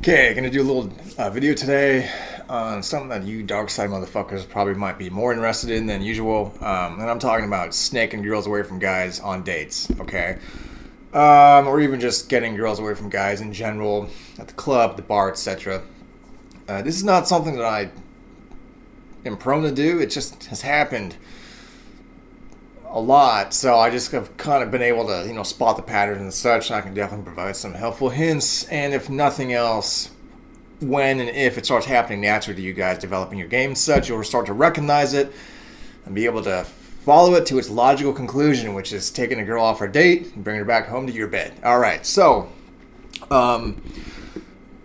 Okay, gonna do a little video today on something that you dark side motherfuckers probably might be more interested in than usual. And I'm talking about snaking girls away from guys on dates, okay? Or even just getting girls away from guys in general at the club, the bar, etc. This is not something that I am prone to do. It just has happened a lot, so I just have kind of been able to, spot the patterns and such. And I can definitely provide some helpful hints, and if nothing else, when and if it starts happening naturally to you guys developing your game and such, you'll start to recognize it and be able to follow it to its logical conclusion, which is taking a girl off her date and bringing her back home to your bed. All right, so and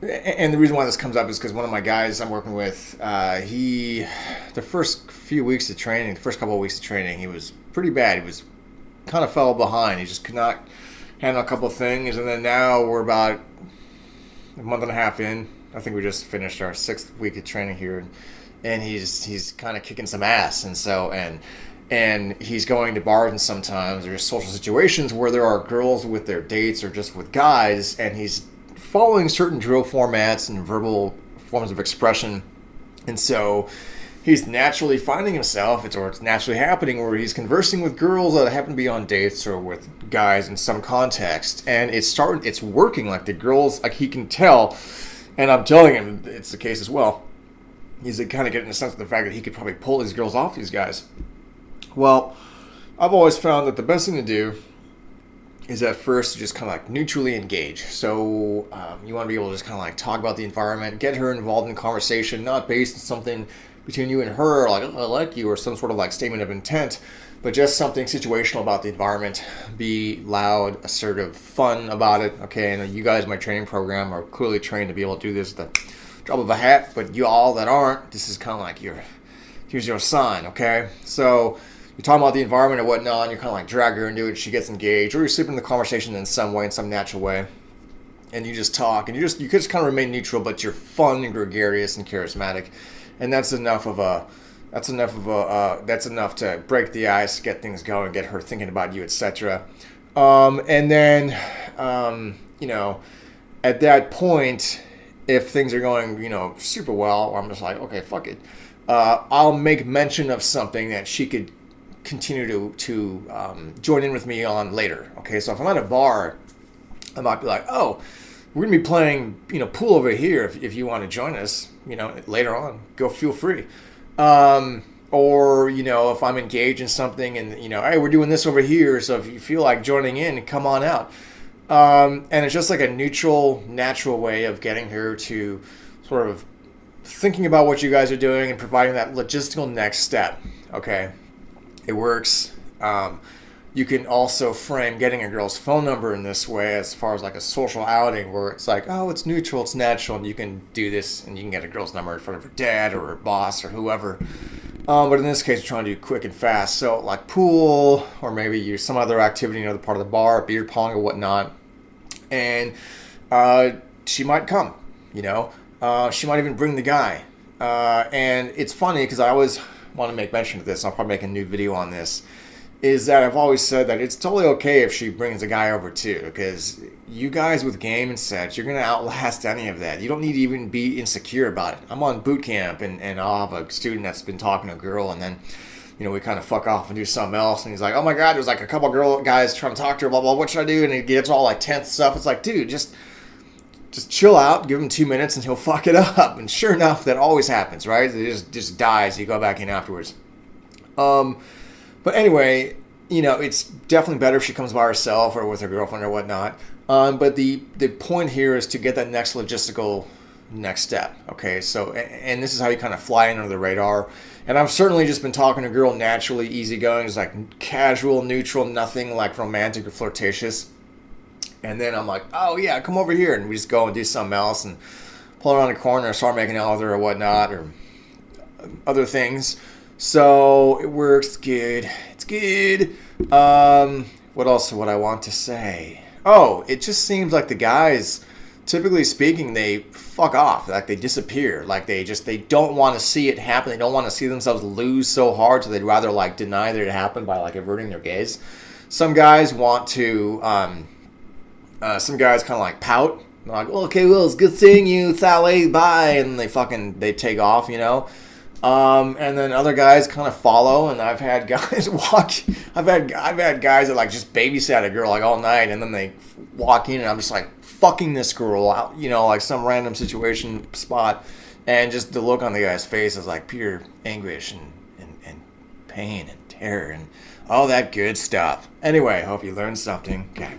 the reason why this comes up is because one of my guys I'm working with, the first few weeks of training, the first couple of weeks of training, he was pretty bad. He was kind of fell behind. He just could not handle a couple of things. And then now we're about a month and a half in. I think we just finished our 6th week of training here, and he's kind of kicking some ass. And so and he's going to bars, and sometimes there's social situations where there are girls with their dates or just with guys, and he's following certain drill formats and verbal forms of expression. And so he's naturally finding himself, it's naturally happening, where he's conversing with girls that happen to be on dates or with guys in some context. And it's working. Like the girls, like he can tell, and I'm telling him it's the case as well. He's kind of getting a sense of the fact that he could probably pull these girls off these guys. Well, I've always found that the best thing to do is at first just kind of like neutrally engage. So you want to be able to just kind of like talk about the environment, get her involved in conversation, not based on something between you and her, like, I like you, or some sort of like statement of intent, but just something situational about the environment. Be loud, assertive, fun about it. Okay, and you guys in my training program are clearly trained to be able to do this at the drop of a hat, but you all that aren't, this is kind of like here's your sign, okay? So you're talking about the environment and whatnot, and you're kind of like drag her into it, she gets engaged, or you're slipping in the conversation in some way, in some natural way, and you just talk, and you could just kind of remain neutral, but you're fun and gregarious and charismatic, and that's enough to break the ice, get things going, get her thinking about you, etc. And then, at that point, if things are going, super well, I'm just like, okay, fuck it. I'll make mention of something that she could continue to join in with me on later. Okay, so if I'm at a bar, I might be like, oh, we're gonna be playing, pool over here. If you want to join us, later on, go feel free. Or if I'm engaged in something and hey, we're doing this over here, so if you feel like joining in, come on out. And it's just like a neutral, natural way of getting her to sort of thinking about what you guys are doing and providing that logistical next step. Okay, it works. You can also frame getting a girl's phone number in this way as far as like a social outing, where it's like, oh, it's neutral, it's natural, and you can do this, and you can get a girl's number in front of her dad or her boss or whoever. But in this case, we're trying to do quick and fast. So like pool, or maybe use some other activity in another part of the bar, beer pong or whatnot. And she might come, she might even bring the guy. And it's funny because I always want to make mention of this. I'll probably make a new video on this. Is that I've always said that it's totally okay if she brings a guy over too, because you guys with game and such, you're going to outlast any of that. You don't need to even be insecure about it. I'm on boot camp, and I'll have a student that's been talking to a girl, and then we kind of fuck off and do something else, and he's like, oh my god, there's like a couple guys trying to talk to her, blah blah, what should I do? And he gets all like tense stuff. It's like, dude, just chill out, give him 2 minutes and he'll fuck it up. And sure enough, that always happens, right? It just dies. You go back in afterwards. But anyway, it's definitely better if she comes by herself or with her girlfriend or whatnot. But the point here is to get that next logistical next step. Okay, so, and this is how you kind of fly under the radar. And I've certainly just been talking to a girl naturally, easygoing, just like casual, neutral, nothing like romantic or flirtatious. And then I'm like, oh yeah, come over here. And we just go and do something else and pull around the corner and start making out with her or whatnot, or other things. So it works good. It's good. What else would I want to say? Oh, it just seems like the guys, typically speaking, they fuck off. Like they disappear. Like they don't want to see it happen. They don't want to see themselves lose so hard, so they'd rather like deny that it happened by like averting their gaze. Some guys want to some guys kind of like pout They're like, well, okay, well, it's good seeing you, Sally, bye, and they take off, you know. And then other guys kind of follow, and I've had guys walk. I've had guys that like just babysat a girl like all night, and then they walk in, and I'm just like fucking this girl out, you know, like some random situation spot, and just the look on the guy's face is like pure anguish and pain and terror and all that good stuff. Anyway, hope you learned something. Okay.